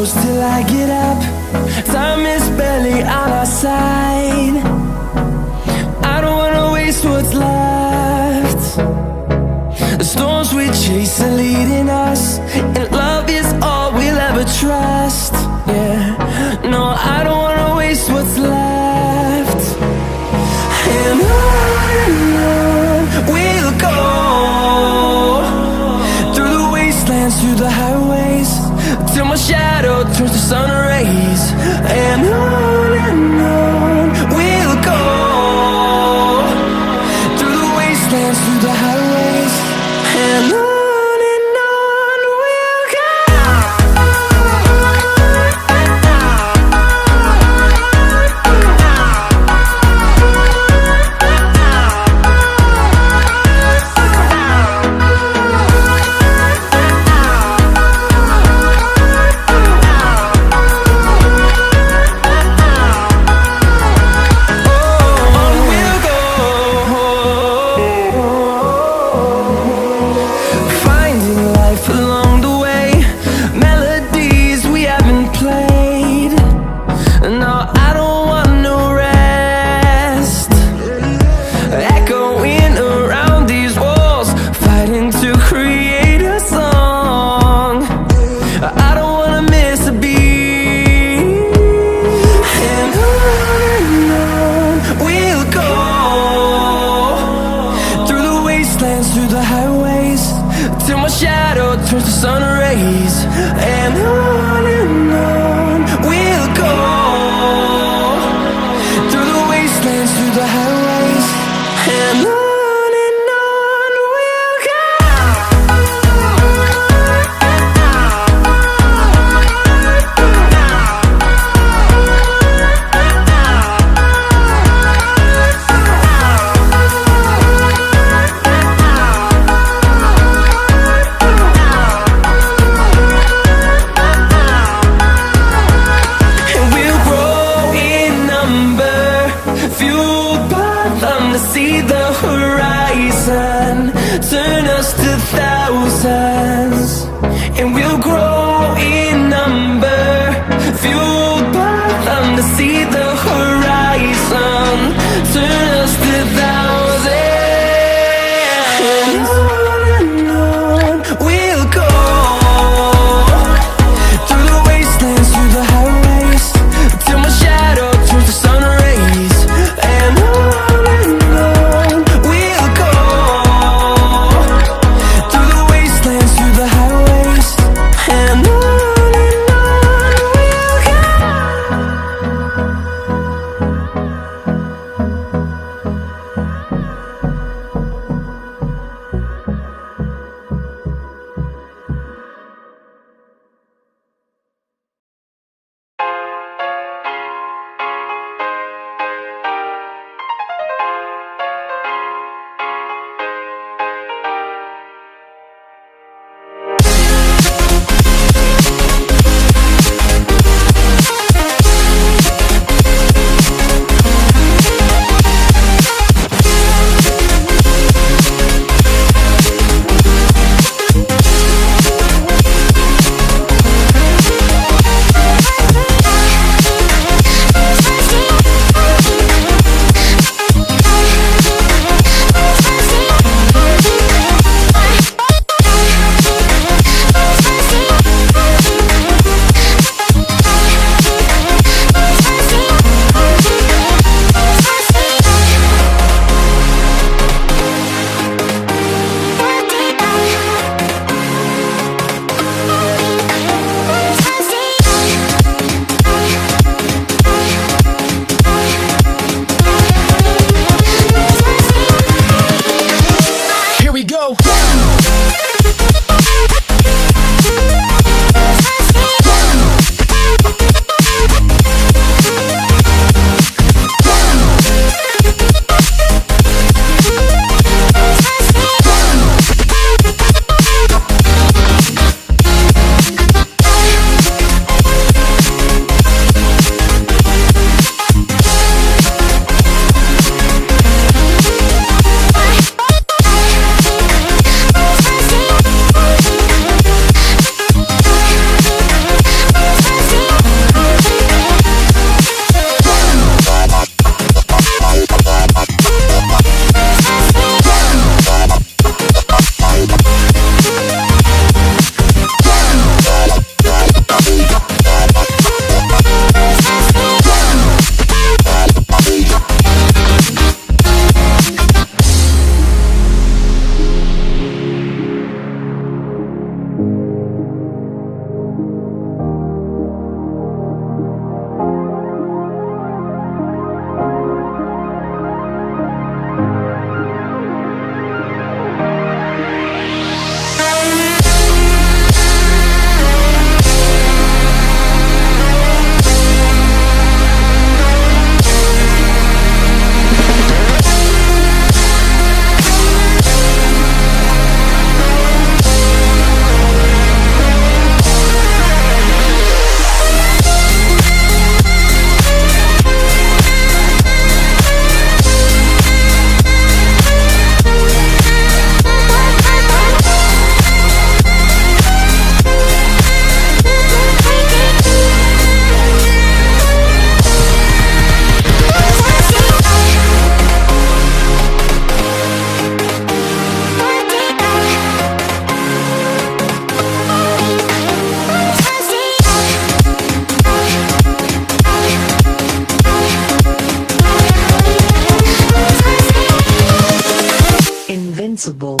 close till I get up. Time is barely on our side. I don't wanna waste what's left. The storms we chase are leading us, and love is all we'll ever trust. Yeah, no, I don't wanna waste what's left. And on we'll go, through the wastelands, through the highways, till my shadow turns to sun rays. And on we'll go, through the wastelands, through the highways, and on we'll go. Through the highways, till my shadow turns to sun rays. And on we'll go, through the wastelands, through the highways, and on we'll go. Fueled by them to see the horizon, turn us to thousands, and we'll grow in number. Fueled by them to see the horizon, turn us to thousands, and on we'll go, through the wastelands, through the highways, till my shadow turns to sun rays. And on we'll go, through the wastelands, through the highways, and on we'll go. responsible